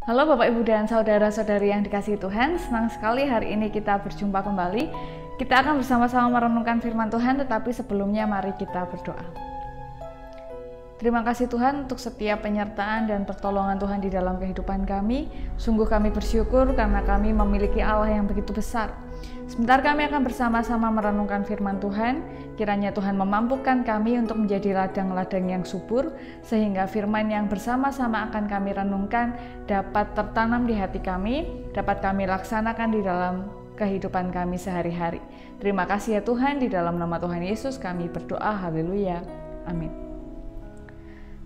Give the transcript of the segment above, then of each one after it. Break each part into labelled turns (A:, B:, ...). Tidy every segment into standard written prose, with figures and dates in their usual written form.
A: Halo Bapak Ibu dan Saudara-saudari yang dikasihi Tuhan, senang sekali hari ini kita berjumpa kembali. Kita akan bersama-sama merenungkan firman Tuhan, tetapi sebelumnya mari kita berdoa. Terima kasih Tuhan untuk setiap penyertaan dan pertolongan Tuhan di dalam kehidupan kami. Sungguh kami bersyukur karena kami memiliki Allah yang begitu besar. Sebentar kami akan bersama-sama merenungkan firman Tuhan. Kiranya Tuhan memampukan kami untuk menjadi ladang-ladang yang subur, sehingga firman yang bersama-sama akan kami renungkan dapat tertanam di hati kami, dapat kami laksanakan di dalam kehidupan kami sehari-hari. Terima kasih ya Tuhan, di dalam nama Tuhan Yesus kami berdoa, haleluya, amin.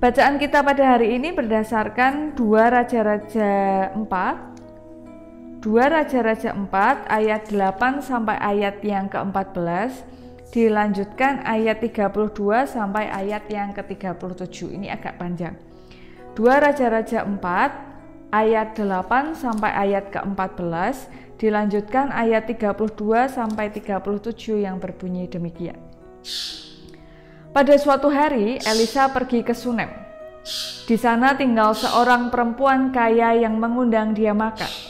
A: Bacaan kita pada hari ini berdasarkan 2 Raja-Raja 4 ayat 8 sampai ayat yang ke-14, dilanjutkan ayat 32 sampai ayat yang ke-37. Ini agak panjang. 2 Raja-Raja 4 ayat 8 sampai ayat ke-14, dilanjutkan ayat 32 sampai 37 yang berbunyi demikian. Pada suatu hari, Elisa pergi ke Sunem. Di sana tinggal seorang perempuan kaya yang mengundang dia makan.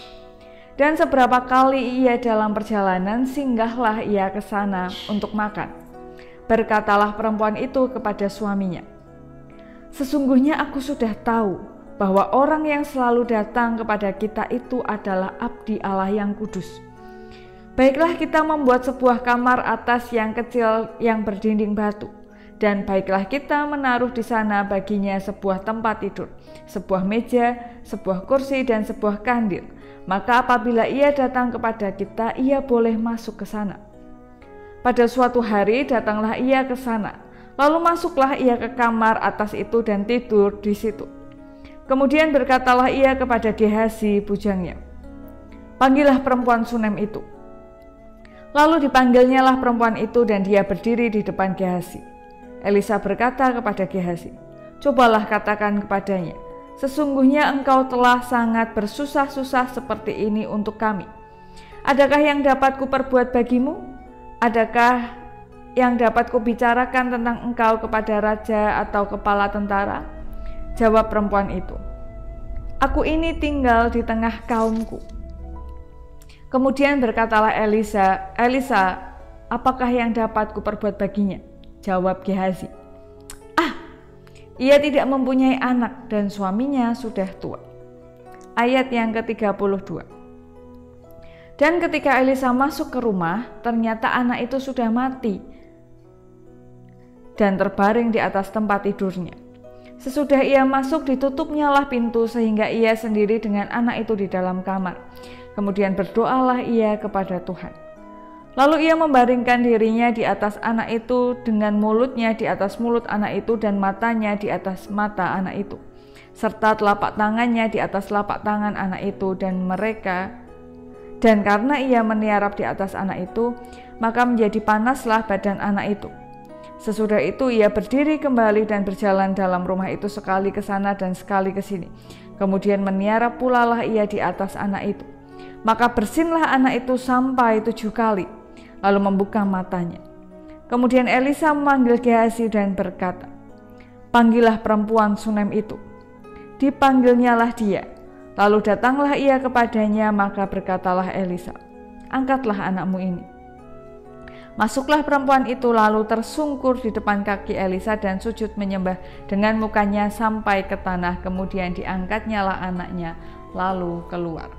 A: Dan seberapa kali ia dalam perjalanan, singgahlah ia ke sana untuk makan. Berkatalah perempuan itu kepada suaminya, "Sesungguhnya aku sudah tahu bahwa orang yang selalu datang kepada kita itu adalah abdi Allah yang kudus. Baiklah kita membuat sebuah kamar atas yang kecil yang berdinding batu. Dan baiklah kita menaruh di sana baginya sebuah tempat tidur, sebuah meja, sebuah kursi, dan sebuah kandil. Maka apabila ia datang kepada kita, ia boleh masuk ke sana." Pada suatu hari datanglah ia ke sana, lalu masuklah ia ke kamar atas itu dan tidur di situ. Kemudian berkatalah ia kepada Gehazi bujangnya, "Panggillah perempuan Sunem itu." Lalu dipanggilnyalah perempuan itu dan dia berdiri di depan Gehazi. Elisa berkata kepada Gehazi, "Cobalah katakan kepadanya, sesungguhnya engkau telah sangat bersusah-susah seperti ini untuk kami. Adakah yang dapat kuperbuat bagimu? Adakah yang dapat kubicarakan tentang engkau kepada raja atau kepala tentara?" Jawab perempuan itu, "Aku ini tinggal di tengah kaumku." Kemudian berkatalah Elisa, "Apakah yang dapat kuperbuat baginya?" Jawab Gehazi, "Ia tidak mempunyai anak dan suaminya sudah tua." Ayat yang ke-32. Dan ketika Elisa masuk ke rumah, ternyata anak itu sudah mati dan terbaring di atas tempat tidurnya. Sesudah ia masuk, ditutupnyalah pintu sehingga ia sendiri dengan anak itu di dalam kamar. Kemudian berdoalah ia kepada Tuhan. Lalu ia membaringkan dirinya di atas anak itu, dengan mulutnya di atas mulut anak itu dan matanya di atas mata anak itu, serta telapak tangannya di atas telapak tangan anak itu, dan karena ia meniarap di atas anak itu, maka menjadi panaslah badan anak itu. Sesudah itu ia berdiri kembali dan berjalan dalam rumah itu, sekali ke sana dan sekali ke sini. Kemudian meniarap pula lah ia di atas anak itu. Maka bersinlah anak itu sampai 7 kali, lalu membuka matanya. Kemudian Elisa memanggil Gehazi dan berkata, "Panggillah perempuan Sunem itu." Dipanggilnyalah dia. Lalu datanglah ia kepadanya, maka berkatalah Elisa, "Angkatlah anakmu ini." Masuklah perempuan itu lalu tersungkur di depan kaki Elisa dan sujud menyembah dengan mukanya sampai ke tanah. Kemudian diangkatnyalah anaknya lalu keluar.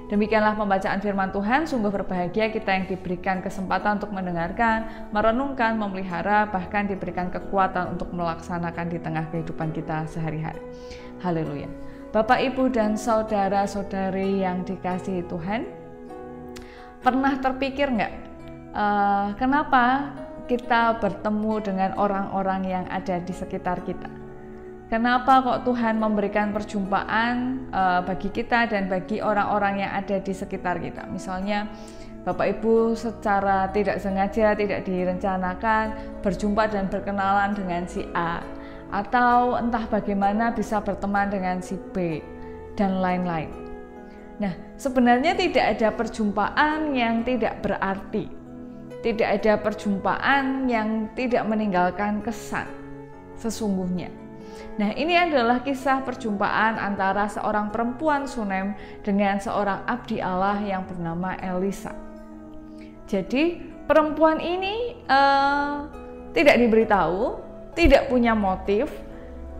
A: Demikianlah pembacaan firman Tuhan. Sungguh berbahagia kita yang diberikan kesempatan untuk mendengarkan, merenungkan, memelihara, bahkan diberikan kekuatan untuk melaksanakan di tengah kehidupan kita sehari-hari. Haleluya. Bapak, Ibu, dan saudara-saudari yang dikasihi Tuhan, pernah terpikir nggak, kenapa kita bertemu dengan orang-orang yang ada di sekitar kita? Kenapa kok Tuhan memberikan perjumpaan bagi kita dan bagi orang-orang yang ada di sekitar kita? Misalnya Bapak Ibu secara tidak sengaja, tidak direncanakan berjumpa dan berkenalan dengan si A, atau entah bagaimana bisa berteman dengan si B, dan lain-lain. Nah, sebenarnya tidak ada perjumpaan yang tidak berarti. Tidak ada perjumpaan yang tidak meninggalkan kesan sesungguhnya. Nah, ini adalah kisah perjumpaan antara seorang perempuan Sunem dengan seorang abdi Allah yang bernama Elisa. Jadi perempuan ini tidak diberitahu, tidak punya motif,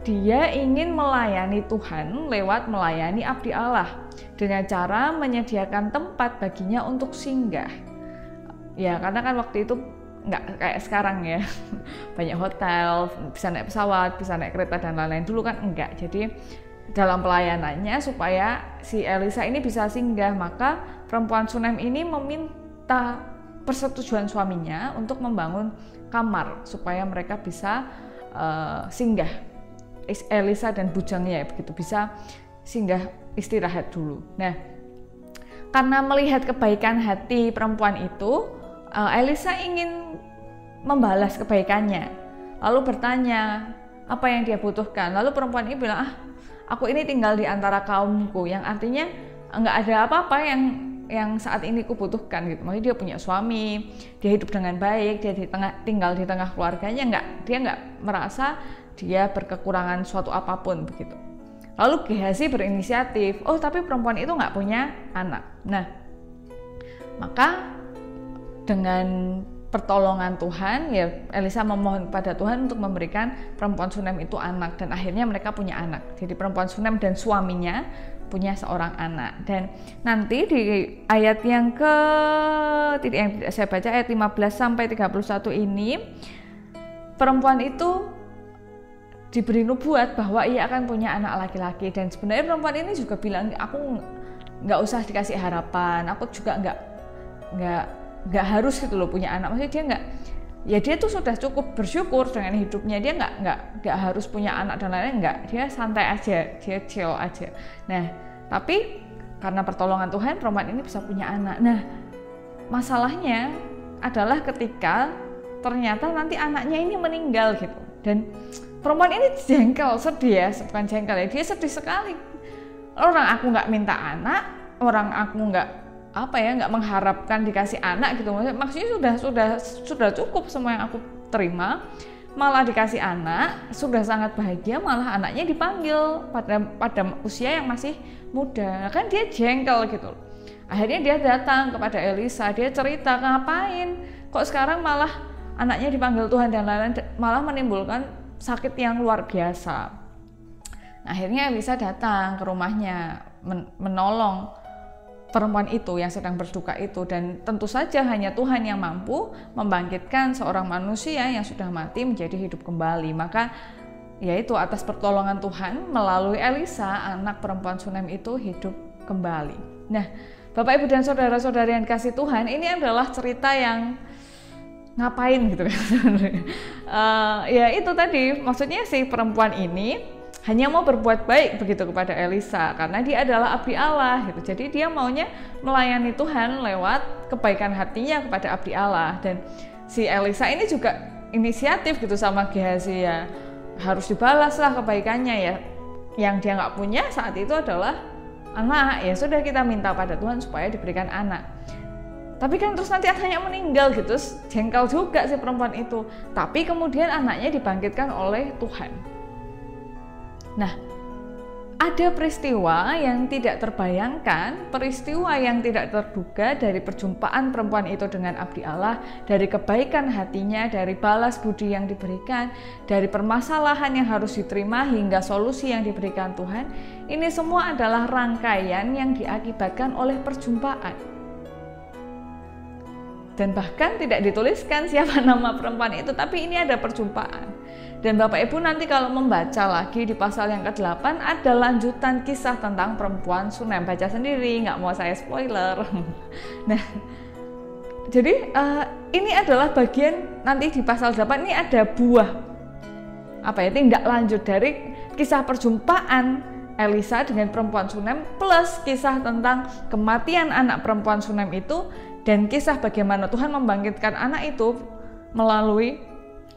A: dia ingin melayani Tuhan lewat melayani abdi Allah dengan cara menyediakan tempat baginya untuk singgah. Ya, karena kan waktu itu nggak kayak sekarang ya, banyak hotel, bisa naik pesawat, bisa naik kereta dan lain-lain. Dulu kan enggak. Jadi dalam pelayanannya supaya si Elisa ini bisa singgah, maka perempuan Sunem ini meminta persetujuan suaminya untuk membangun kamar supaya mereka bisa singgah, Elisa dan bujangnya begitu, bisa singgah istirahat dulu. Nah, karena melihat kebaikan hati perempuan itu, Elisa ingin membalas kebaikannya, lalu bertanya apa yang dia butuhkan. Lalu perempuan ini bilang, aku ini tinggal di antara kaumku, yang artinya nggak ada apa-apa yang saat ini kubutuhkan gitu. Maksudnya dia punya suami, dia hidup dengan baik, dia tinggal di tengah keluarganya, dia nggak merasa dia berkekurangan suatu apapun begitu. Lalu Gehazi berinisiatif, tapi perempuan itu nggak punya anak. Nah, maka dengan pertolongan Tuhan, ya Elisa memohon pada Tuhan untuk memberikan perempuan Sunem itu anak, dan akhirnya mereka punya anak. Jadi perempuan Sunem dan suaminya punya seorang anak. Dan nanti di ayat yang saya baca ayat 15 sampai 31 ini, perempuan itu diberi nubuat bahwa ia akan punya anak laki-laki. Dan sebenarnya perempuan ini juga bilang, aku nggak usah dikasih harapan, aku juga nggak harus gitu loh punya anak. Maksudnya dia nggak, ya dia tuh sudah cukup bersyukur dengan hidupnya, dia nggak harus punya anak dan lain-lain, nggak, dia santai aja, dia chill aja. Nah, tapi karena pertolongan Tuhan perempuan ini bisa punya anak. Nah, masalahnya adalah ketika ternyata nanti anaknya ini meninggal gitu, dan perempuan ini jengkel, sedih ya, bukan jengkel ya, dia sedih sekali. Orang aku nggak minta anak, orang aku nggak mengharapkan dikasih anak gitu, maksudnya sudah cukup semua yang aku terima, malah dikasih anak, sudah sangat bahagia, malah anaknya dipanggil pada usia yang masih muda, kan dia jengkel gitu. Akhirnya dia datang kepada Elisa, dia cerita, ngapain kok sekarang malah anaknya dipanggil Tuhan dan lain-lain, malah menimbulkan sakit yang luar biasa. Nah, akhirnya Elisa datang ke rumahnya menolong perempuan itu yang sedang berduka itu, dan tentu saja hanya Tuhan yang mampu membangkitkan seorang manusia yang sudah mati menjadi hidup kembali. Maka yaitu atas pertolongan Tuhan melalui Elisa, anak perempuan Sunem itu hidup kembali. Nah, Bapak Ibu dan saudara-saudari yang dikasih Tuhan, ini adalah cerita yang ngapain gitu kan. Ya itu tadi, maksudnya si perempuan ini hanya mau berbuat baik begitu kepada Elisa, karena dia adalah abdi Allah gitu. Jadi dia maunya melayani Tuhan lewat kebaikan hatinya kepada abdi Allah. Dan si Elisa ini juga inisiatif gitu sama Gehazi, ya harus dibalaslah kebaikannya ya. Yang dia nggak punya saat itu adalah anak, ya sudah kita minta pada Tuhan supaya diberikan anak. Tapi kan terus nanti anaknya meninggal gitu, jengkel juga si perempuan itu. Tapi kemudian anaknya dibangkitkan oleh Tuhan. Nah, ada peristiwa yang tidak terbayangkan, peristiwa yang tidak terduga dari perjumpaan perempuan itu dengan abdi Allah, dari kebaikan hatinya, dari balas budi yang diberikan, dari permasalahan yang harus diterima hingga solusi yang diberikan Tuhan. Ini semua adalah rangkaian yang diakibatkan oleh perjumpaan. Dan bahkan tidak dituliskan siapa nama perempuan itu, tapi ini ada perjumpaan. Dan Bapak Ibu nanti kalau membaca lagi di pasal yang ke-8 ada lanjutan kisah tentang perempuan Sunem. Baca sendiri, nggak mau saya spoiler. Nah, jadi ini adalah bagian nanti di pasal 8 ini ada buah tindak lanjut dari kisah perjumpaan Elisa dengan perempuan Sunem, plus kisah tentang kematian anak perempuan Sunem itu, dan kisah bagaimana Tuhan membangkitkan anak itu melalui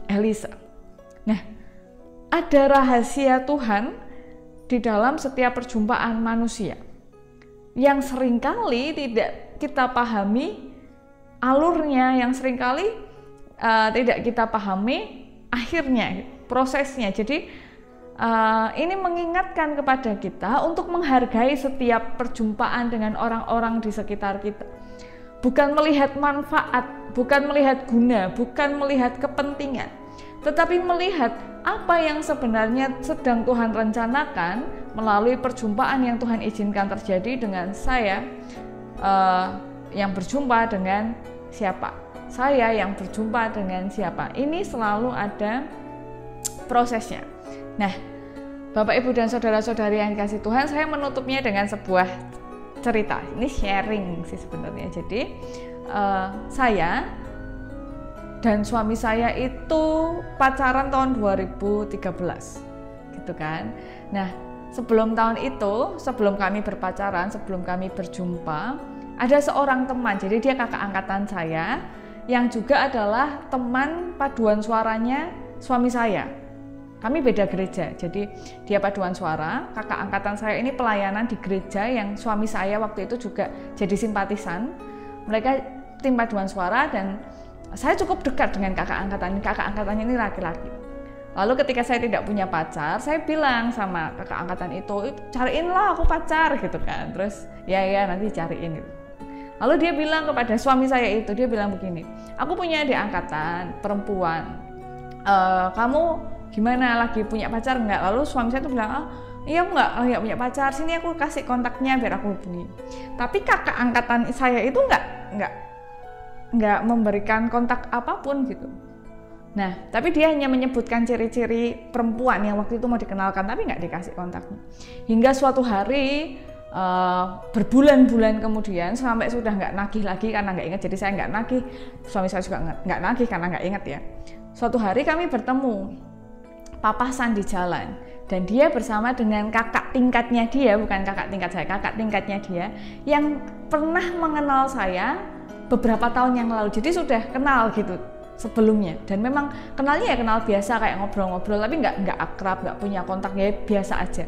A: Elisa. Nah, ada rahasia Tuhan di dalam setiap perjumpaan manusia yang seringkali tidak kita pahami alurnya, yang seringkali tidak kita pahami akhirnya, prosesnya. Jadi ini mengingatkan kepada kita untuk menghargai setiap perjumpaan dengan orang-orang di sekitar kita. Bukan melihat manfaat, bukan melihat guna, bukan melihat kepentingan, tetapi melihat apa yang sebenarnya sedang Tuhan rencanakan melalui perjumpaan yang Tuhan izinkan terjadi dengan saya yang berjumpa dengan siapa. Saya yang berjumpa dengan siapa. Ini selalu ada prosesnya. Nah, Bapak, Ibu, dan saudara-saudari yang dikasihi Tuhan, saya menutupnya dengan sebuah cerita. Ini sharing sih sebenarnya. Jadi saya dan suami saya itu pacaran tahun 2013 gitu kan. Nah, sebelum tahun itu, sebelum kami berpacaran, sebelum kami berjumpa, ada seorang teman. Jadi dia kakak angkatan saya yang juga adalah teman paduan suaranya suami saya. Kami beda gereja, jadi dia paduan suara, kakak angkatan saya ini pelayanan di gereja yang suami saya waktu itu juga jadi simpatisan. Mereka tim paduan suara dan saya cukup dekat dengan kakak angkatannya ini laki-laki. Lalu ketika saya tidak punya pacar, saya bilang sama kakak angkatan itu, cariinlah aku pacar gitu kan. Terus ya nanti cariin gitu. Lalu dia bilang kepada suami saya itu, dia bilang begini, aku punya adik angkatan perempuan, kamu gimana, lagi punya pacar enggak? Lalu suami saya tuh bilang, iya aku enggak punya pacar, sini aku kasih kontaknya biar aku hubungi. Tapi kakak angkatan saya itu enggak memberikan kontak apapun gitu. Nah, tapi dia hanya menyebutkan ciri-ciri perempuan yang waktu itu mau dikenalkan, tapi enggak dikasih kontaknya. Hingga suatu hari, berbulan-bulan kemudian, sampai sudah enggak nagih lagi karena enggak ingat, jadi saya enggak nagih, suami saya juga enggak nagih karena enggak ingat ya. Suatu hari kami bertemu, papasan di jalan, dan dia bersama dengan kakak tingkatnya dia, bukan kakak tingkat saya, kakak tingkatnya dia yang pernah mengenal saya beberapa tahun yang lalu. Jadi sudah kenal gitu sebelumnya, dan memang kenalnya ya kenal biasa kayak ngobrol-ngobrol, tapi nggak akrab, nggak punya kontak, ya biasa aja.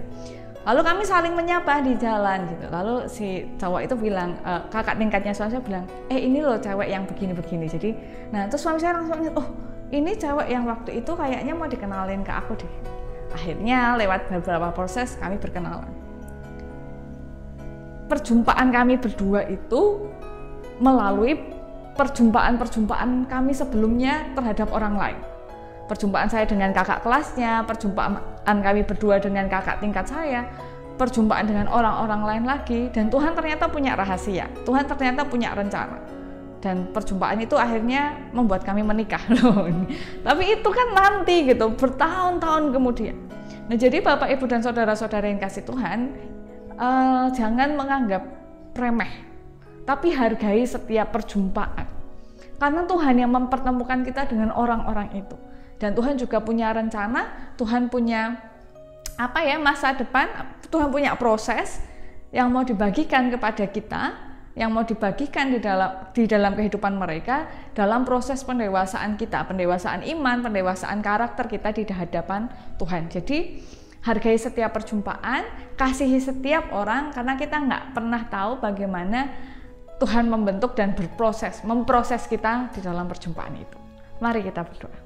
A: Lalu kami saling menyapa di jalan gitu. Lalu si cowok itu bilang, kakak tingkatnya suami saya bilang, ini loh cewek yang begini-begini. Jadi, nah terus suami saya langsung, oh ini cewek yang waktu itu kayaknya mau dikenalin ke aku deh. Akhirnya lewat beberapa proses kami berkenalan. Perjumpaan kami berdua itu melalui perjumpaan-perjumpaan kami sebelumnya terhadap orang lain. Perjumpaan saya dengan kakak kelasnya, perjumpaan kami berdua dengan kakak tingkat saya, perjumpaan dengan orang-orang lain lagi, dan Tuhan ternyata punya rahasia, Tuhan ternyata punya rencana. Dan perjumpaan itu akhirnya membuat kami menikah loh. Tapi itu kan nanti gitu, bertahun-tahun kemudian. Nah, jadi Bapak, Ibu, dan saudara-saudara yang kasih Tuhan, jangan menganggap remeh, tapi hargai setiap perjumpaan. Karena Tuhan yang mempertemukan kita dengan orang-orang itu. Dan Tuhan juga punya rencana, Tuhan punya masa depan, Tuhan punya proses yang mau dibagikan kepada kita, yang mau dibagikan di dalam kehidupan mereka, dalam proses pendewasaan kita, pendewasaan iman, pendewasaan karakter kita di hadapan Tuhan. Jadi hargai setiap perjumpaan, kasihi setiap orang, karena kita nggak pernah tahu bagaimana Tuhan membentuk dan memproses kita di dalam perjumpaan itu. Mari kita berdoa.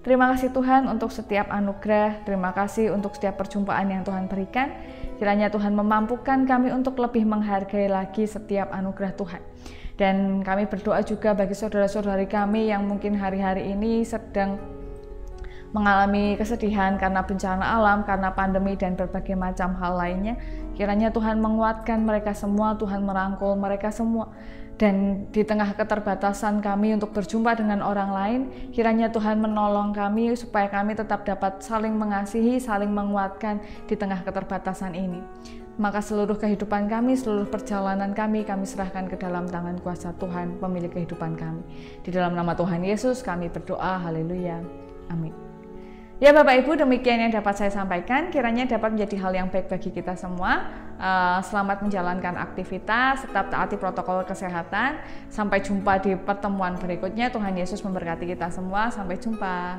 A: Terima kasih Tuhan untuk setiap anugerah, terima kasih untuk setiap perjumpaan yang Tuhan berikan. Kiranya Tuhan memampukan kami untuk lebih menghargai lagi setiap anugerah Tuhan. Dan kami berdoa juga bagi saudara-saudari kami yang mungkin hari-hari ini sedang mengalami kesedihan karena bencana alam, karena pandemi dan berbagai macam hal lainnya. Kiranya Tuhan menguatkan mereka semua, Tuhan merangkul mereka semua. Dan di tengah keterbatasan kami untuk berjumpa dengan orang lain, kiranya Tuhan menolong kami supaya kami tetap dapat saling mengasihi, saling menguatkan di tengah keterbatasan ini. Maka seluruh kehidupan kami, seluruh perjalanan kami serahkan ke dalam tangan kuasa Tuhan, pemilik kehidupan kami. Di dalam nama Tuhan Yesus kami berdoa, haleluya, amin. Ya Bapak Ibu, demikian yang dapat saya sampaikan, kiranya dapat menjadi hal yang baik bagi kita semua. Selamat menjalankan aktivitas, tetap taati protokol kesehatan. Sampai jumpa di pertemuan berikutnya. Tuhan Yesus memberkati kita semua, sampai jumpa.